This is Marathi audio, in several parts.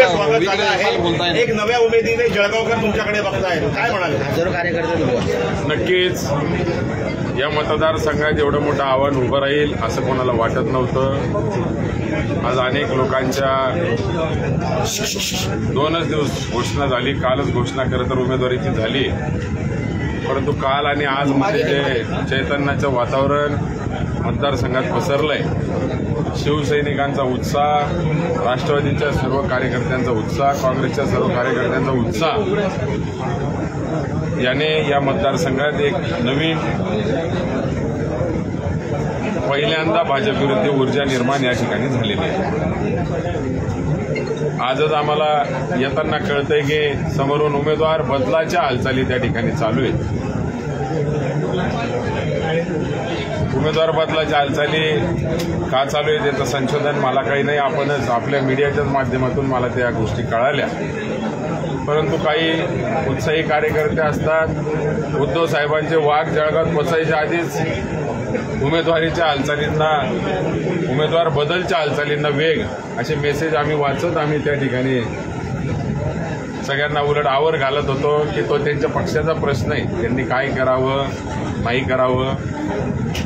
स्वागत झालं आहे। एक नव्या उमेदीने जळगावकर तुमच्याकडे बघताय, काय म्हणाले? हजारो कार्यकर्ते नक्कीच या मतदारसंघात एवढं मोठं आव्हान उभं राहील असं कोणाला वाटत नव्हतं। आज अनेक लोकांच्या 2च दिवस घोषणा झाली, कालच घोषणा खरं तर उमेदवारीची झाली, परंतु काल आणि आज मध्ये जे चैतन्याचं वातावरण मतदारसंघात पसरलंय, शिवसैनिकांचा उत्साह, राष्ट्रवादीच्या सर्व कार्यकर्त्यांचा उत्साह, काँग्रेसच्या सर्व कार्यकर्त्यांचा उत्साह याने या मतदारसंघात एक नवीन पहिल्यांदा भाजपविरुद्ध ऊर्जा निर्माण या ठिकाणी झालेली आहे। आजच आम्हाला येताना कळतंय की समोरून उमेदवार बदलाच्या हालचाली त्या ठिकाणी चालू आहेत। उमेदवार बदलाच्या हालचाली का चालू आहे त्याचं संशोधन मला काही नाही, आपणच आपल्या मीडियाच्याच माध्यमातून मला त्या गोष्टी कळाल्या, परंतु काही उत्साही कार्यकर्ते असतात। उद्धव साहेबांचे वाघ जळगावात पोचायच्या आधीच उमेदवारीच्या हालचालींना, उमेदवार बदलच्या हालचालींना वेग असे मेसेज आम्ही वाचत आम्ही त्या ठिकाणी सगळ्यांना उलट आवर घालत होतो की तो त्यांच्या पक्षाचा प्रश्न आहे, त्यांनी काय करावं नाही करावं,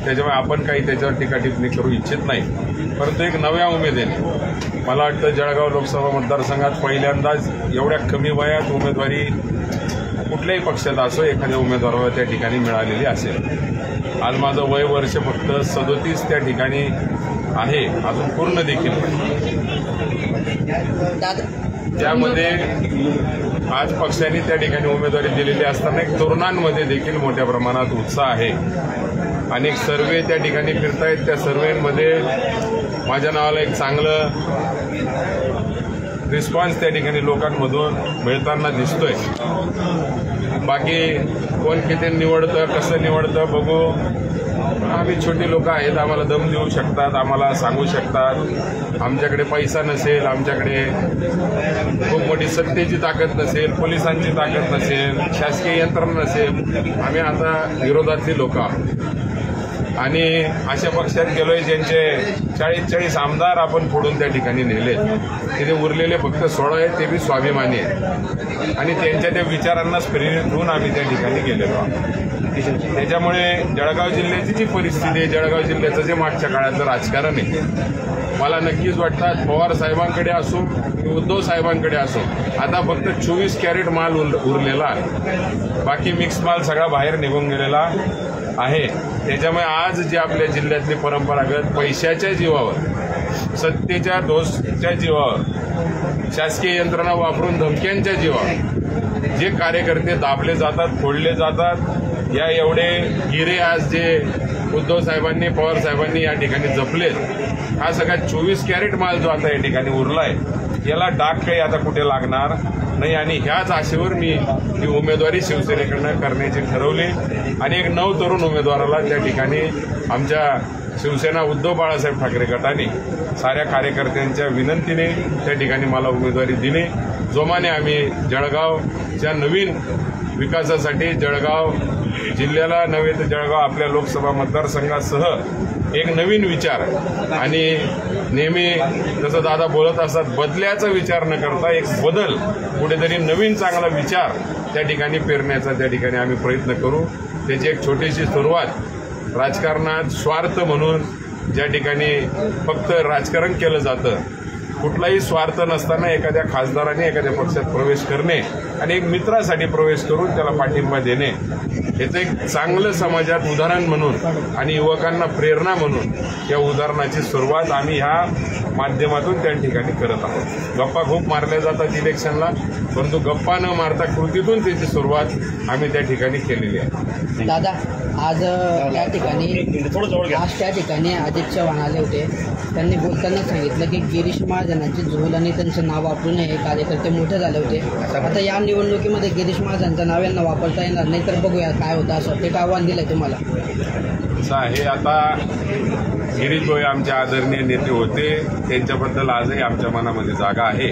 त्याच्यामुळे आपण काही त्याच्यावर टीका टिप्पणी करू इच्छित नाही। परंतु एक नव्या उमेदीने मला वाटतं जळगाव लोकसभा मतदारसंघात पहिल्यांदाच एवढ्या कमी वयात उमेदवारी कुठल्याही पक्षात असो एखाद्या उमेदवाराला त्या ठिकाणी मिळालेली असेल। आज माझं वय वर्ष फक्त 37 त्या ठिकाणी आहे, अजून पूर्ण देखील त्यामध्ये आज पक्षांनी त्या ठिकाणी उमेदवारी दिलेली असताना एक तरुणांमध्ये देखील मोठ्या प्रमाणात उत्साह आहे। अनेक सर्वे त्या ठिकाणी फिरतायत, त्या सर्वेमध्ये माझ्या नावाला एक चांगलं रिस्पॉन्स त्या ठिकाणी लोकांमधून मिळताना दिसतोय। बाकी कोण किती निवडतं कसं निवडतं बघू, आम्ही छोटी लोक आहेत, आम्हाला दम देऊ शकतात, आम्हाला सांगू शकतात। आमच्याकडे पैसा नसेल, आमच्याकडे खूप मोठी सत्तेची ताकद नसेल, पोलिसांची ताकद नसेल, शासकीय यंत्रणा नसेल, आम्ही आता विरोधातली लोक आहोत आणि अशा पक्षात गेलोय ज्यांचे 40 आमदार आपण फोडून त्या ठिकाणी नेले, तिथे उरलेले फक्त 16 आहेत, ते बी स्वाभिमानी आहेत आणि त्यांच्या त्या विचारांनाच प्रेरित होऊन आम्ही त्या ठिकाणी गेलेलो आहोत। त्याच्यामुळे जळगाव जिल्ह्याची जी परिस्थिती आहे, जळगाव जिल्ह्याचं जे मागच्या काळातलं राजकारण आहे, मला नक्कीच वाटतात पवार साहेबांकडे असो की उद्धव साहेबांकडे असो आता फक्त 24 कॅरेट माल उरलेला आहे, बाकी मिक्स माल सगळा बाहेर निघून गेलेला आहे। त्याच्यामुळे आज जी आपल्या जिल्ह्यातली परंपरागत पैशाच्या जीवावर, सत्तेच्या दोषच्या जीवावर, शासकीय यंत्रणा वापरून धमक्यांच्या जीवावर जे कार्यकर्ते दाबले जातात, फोडले जातात, या एवढे गिरे आज जे उद्धव साहेबांनी, पवार साहेबांनी या ठिकाणी जपलेत, हा सगळा 24 कॅरेट माल जो आता या ठिकाणी उरलाय, याला डाग काही आता कुठे लागणार नाही आणि ह्याच आशेवर मी ही उमेदवारी शिवसेनेकडनं करण्याची ठरवली आणि एक नवतरुण उमेदवाराला त्या ठिकाणी आमच्या शिवसेना उद्धव बाळासाहेब ठाकरे गटाने साऱ्या कार्यकर्त्यांच्या विनंतीने त्या ठिकाणी मला उमेदवारी दिली। जोमाने आम्ही जळगावच्या नवीन विकासासाठी, जळगाव जिल्ह्याला नव्हे तर जळगाव आपल्या लोकसभा मतदारसंघासह एक नवीन विचार आणि नेहमी जसं दादा बोलत असतात बदल्याचा विचार न करता एक बदल, कुठेतरी नवीन चांगला विचार त्या ठिकाणी पेरण्याचा त्या ठिकाणी आम्ही प्रयत्न करू। त्याची एक छोटीशी सुरुवात राजकारणात स्वार्थ म्हणून ज्या ठिकाणी फक्त राजकारण केलं जातं, कुठलाही स्वार्थ नसताना एखाद्या खासदाराने एखाद्या पक्षात प्रवेश करणे आणि एक मित्रासाठी प्रवेश करून त्याला पाठिंबा देणे, याचं एक चांगलं समाजात उदाहरण म्हणून आणि युवकांना प्रेरणा म्हणून या उदाहरणाची सुरुवात आम्ही ह्या माध्यमातून त्या ठिकाणी करत आहोत। गप्पा खूप मारल्या जातात इलेक्शनला, परंतु गप्पा न मारता कृतीतून त्याची सुरुवात आम्ही त्या ठिकाणी केलेली आहे। दादा, आज त्या ठिकाणी अजित चव्हाण आले होते, त्यांनी बोलताना सांगितलं की गिरीश महाजनांची झोल आणि त्यांचं नाव वापरून हे कार्यकर्ते मोठे झाले होते। आता या निवडणुकीमध्ये गिरीश महाजनचं नाव यांना वापरता येणार नाही, तर बघूया काय होतं, असं ते आव्हान दिलंय तुम्हाला? असं आहे, आता गिरीश भाऊ आमचे आदरणीय नेते होते, त्यांच्याबद्दल आजही आमच्या मनामध्ये जागा आहे,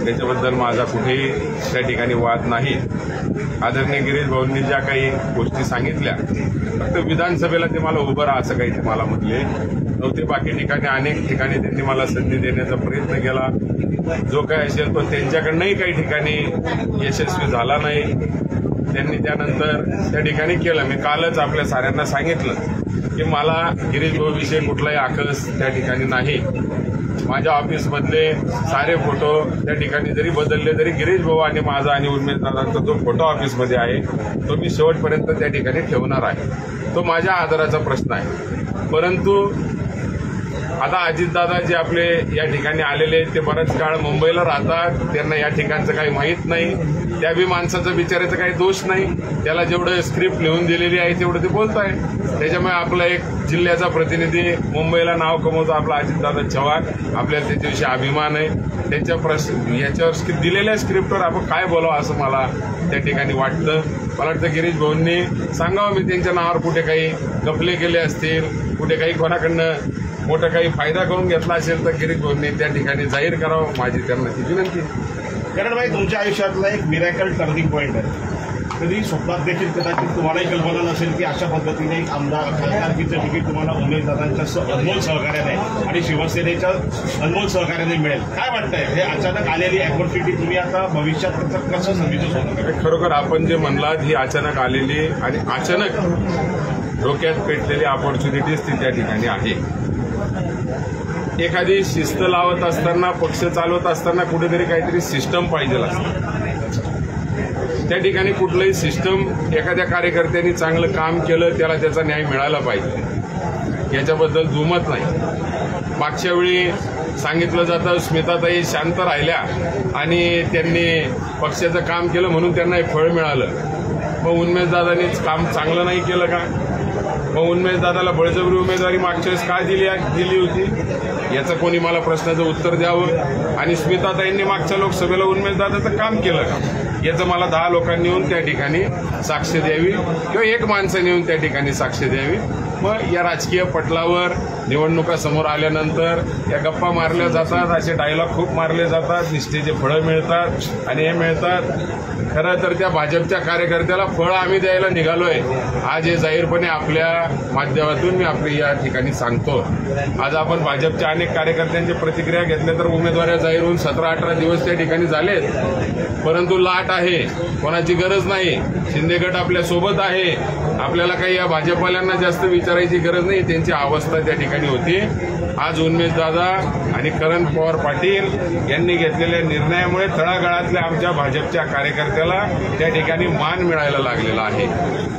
त्याच्याबद्दल माझा कुठेही त्या ठिकाणी वाद नाही। आदरणीय गिरीश भाऊंनी ज्या काही गोष्टी सांगितल्या, फक्त विधानसभेला ते मला उभं राहा असं काही ते मला म्हटले, नव्हते. बाकी ठिकाणी अनेक ठिकाणी त्यांनी मला संधी देण्याचा प्रयत्न केला. जो काय असेल तो त्यांच्याकडनंही काही ठिकाणी यशस्वी झाला नाही. त्यांनी त्यानंतर त्या ठिकाणी केलं. मी कालच आपल्या साऱ्यांना सांगितलं की मला गिरीश भाऊविषयी कुठलाही आकस त्या ठिकाणी नाही. माझ्या ऑफिसमधले सारे फोटो त्या ठिकाणी जरी बदलले तरी गिरीश भाऊ आणि माझा आणि उर्मिला दादांचा जो फोटो ऑफिसमध्ये आहे तो मी शेवटपर्यंत त्या ठिकाणी ठेवणार आहे. तो माझ्या आदराचा प्रश्न आहे. परंतु आता अजितदादा जे आपले या ठिकाणी आलेले आहेत ते बराच काळ मुंबईला राहतात. त्यांना या ठिकाणचं काही माहीत नाही. त्या बी माणसाचं बिचारायचं काही दोष नाही. त्याला जेवढं स्क्रिप्ट लिहून दिलेली आहे तेवढं ते बोलत आहे. त्याच्यामुळे आपला एक जिल्ह्याचा प्रतिनिधी मुंबईला नाव कमवतो आपला अजितदादा चव्हाण. आपल्याला त्याच्याविषयी अभिमान आहे. त्यांच्या याच्यावर दिलेल्या स्क्रिप्टवर आपण काय बोलावं असं मला त्या ठिकाणी वाटतं. मला वाटतं गिरीश भाऊंनी सांगावं मी त्यांच्या नावावर कुठे काही गफले केले असतील, कुठे काही कोणाकडनं मोठा काही फायदा करून घेतला असेल तर गिरीश भाऊंनी त्या ठिकाणी जाहीर करावं. माझी त्यांना ती विनंती. कारण भाई तुमच्या आयुष्यातला एक मिरॅकल टर्निंग पॉईंट आहे. कधी स्वप्नात देखील कदाचित तुम्हालाही कल्पना नसेल की अशा पद्धतीने एक आमदार खासदारकीचं तिकीट तुम्हाला उमेदवारांच्या अनमोल सहकार्याने आणि शिवसेनेच्या अनमोल सहकार्याने मिळेल. काय वाटतंय हे अचानक आलेली ॲडव्हर्सिटी तुम्ही आता भविष्यात त्याचं कसं समजू? खरोखर आपण जे म्हणलात ही अचानक आलेली आणि अचानक डोक्यात पेटलेली ऑपॉर्च्युनिटीज ती त्या ठिकाणी आहे. एखादी शिस्त लावत असताना, पक्ष चालवत असताना कुठेतरी काहीतरी सिस्टम पाहिजे असतं. त्या ठिकाणी कुठलंही सिस्टम एखाद्या कार्यकर्त्यांनी चांगलं काम केलं त्याला त्याचा न्याय मिळाला पाहिजे, याच्याबद्दल दुमत नाही. मागच्या वेळी सांगितलं जातं स्मिताताई शांत राहिल्या आणि त्यांनी पक्षाचं काम केलं म्हणून त्यांना एक फळ मिळालं. मग उन्मेषदादांनीच काम चांगलं नाही केलं का? मग उन्मेषदादाला बळजबरी उमेदवारी मागच्या वेळेस का दिली होती याचं कोणी मला प्रश्नाचं उत्तर द्यावं. आणि स्मिताताईंनी मागच्या लोकसभेला उन्मेषदादाचं काम केलं का याचं मला 10 लोकांनी येऊन त्या ठिकाणी साक्ष द्यावी किंवा एक माणसाने येऊन त्या ठिकाणी साक्ष द्यावी. मग या राजकीय पटलावर निवडणुका समोर आल्यानंतर या गप्पा मारल्या जातात, असे डायलॉग खूप मारले जातात, निष्ठेचे फळं मिळतात आणि हे मिळतात. खरं तर त्या भाजपच्या कार्यकर्त्याला फळं आम्ही द्यायला निघालोय आज हे जाहीरपणे आपल्या माध्यमातून मी आपली या ठिकाणी सांगतो. आज आपण भाजपच्या अनेक कार्यकर्त्यांची प्रतिक्रिया घेतल्या तर उमेदवाऱ्या जाहीर होऊन 17-18 दिवस त्या ठिकाणी झालेत. परंतु लाट आहे, कोणाची गरज नाही. शिंदे गट आपल्या सोबत आहे. आपल्याला काही या भाजपवाल्यांना जास्त विचारायची गरज नाही. त्यांची अवस्था त्या ठिकाणी होती. आज उन्मेषदादा आणि करण पवार पाटील यांनी घेतलेल्या निर्णयामुळे तळागाळातल्या आमच्या भाजपच्या कार्यकर्त्याला त्या ठिकाणी मान मिळायला लागलेला आहे.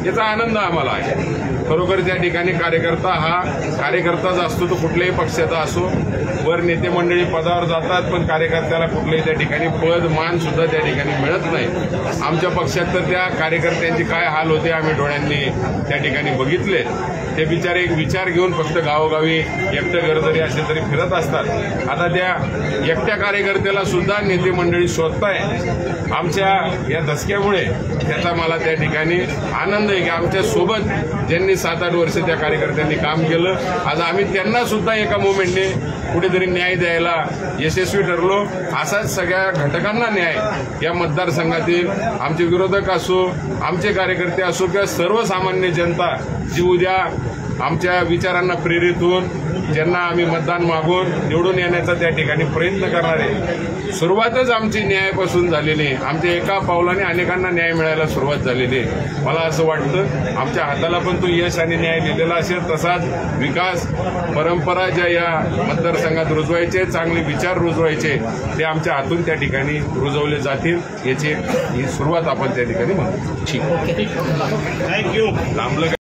याचा आनंद आम्हाला आहे. खरोखर त्या ठिकाणी कार्यकर्ता हा कार्यकर्ताच असतो, तो कुठल्याही पक्षाचा असो. वर नेते मंडळी पदावर जातात पण कार्यकर्त्याला कुठल्याही त्या ठिकाणी पद मान सुद्धा त्या ठिकाणी मिळत नाही. आमच्या पक्षात तर त्या कार्यकर्त्यांचे काय हाल होते आम्ही डोळ्यांनी त्या ठिकाणी बघितले. ते बिचारे एक विचार घेऊन फक्त गावोगावी एकटं घर जरी असेल तरी फिरत असतात. आता त्या एकट्या कार्यकर्त्याला सुद्धा नेते मंडळी शोधताय. आमच्या या धसक्यामुळे त्याचा मला त्या ठिकाणी आनंद आहे की आमच्या सोबत ज्यांनी 7-8 वर्ष त्या कार्यकर्त्यांनी काम केलं आज आम्ही त्यांना सुद्धा एका मुवमेंटने कुठेतरी न्याय द्यायला यशस्वी ठरलो. असाच सगळ्या घटकांना न्याय या मतदारसंघातील आमचे विरोधक असो, आमचे कार्यकर्ते असो किंवा सर्वसामान्य जनता जी उद्या आमच्या विचारांना प्रेरित होऊन ज्यांना आम्ही मतदान मागून निवडून येण्याचा त्या ठिकाणी प्रयत्न करणार आहे. सुरुवातच आमची न्यायापासून झालेली आहे. आमच्या एका पावलाने अनेकांना न्याय मिळायला सुरुवात झालेली आहे. मला असं वाटतं आमच्या हाताला पण तो यश आणि न्याय दिलेला असेल. तसाच विकास परंपरा ज्या या मतदारसंघात रुजवायचे, चांगले विचार रुजवायचे ते आमच्या हातून त्या ठिकाणी रुजवले जातील याची ही सुरुवात आपण त्या ठिकाणी म्हणतो. ठीक, थँक्यू. लांबलं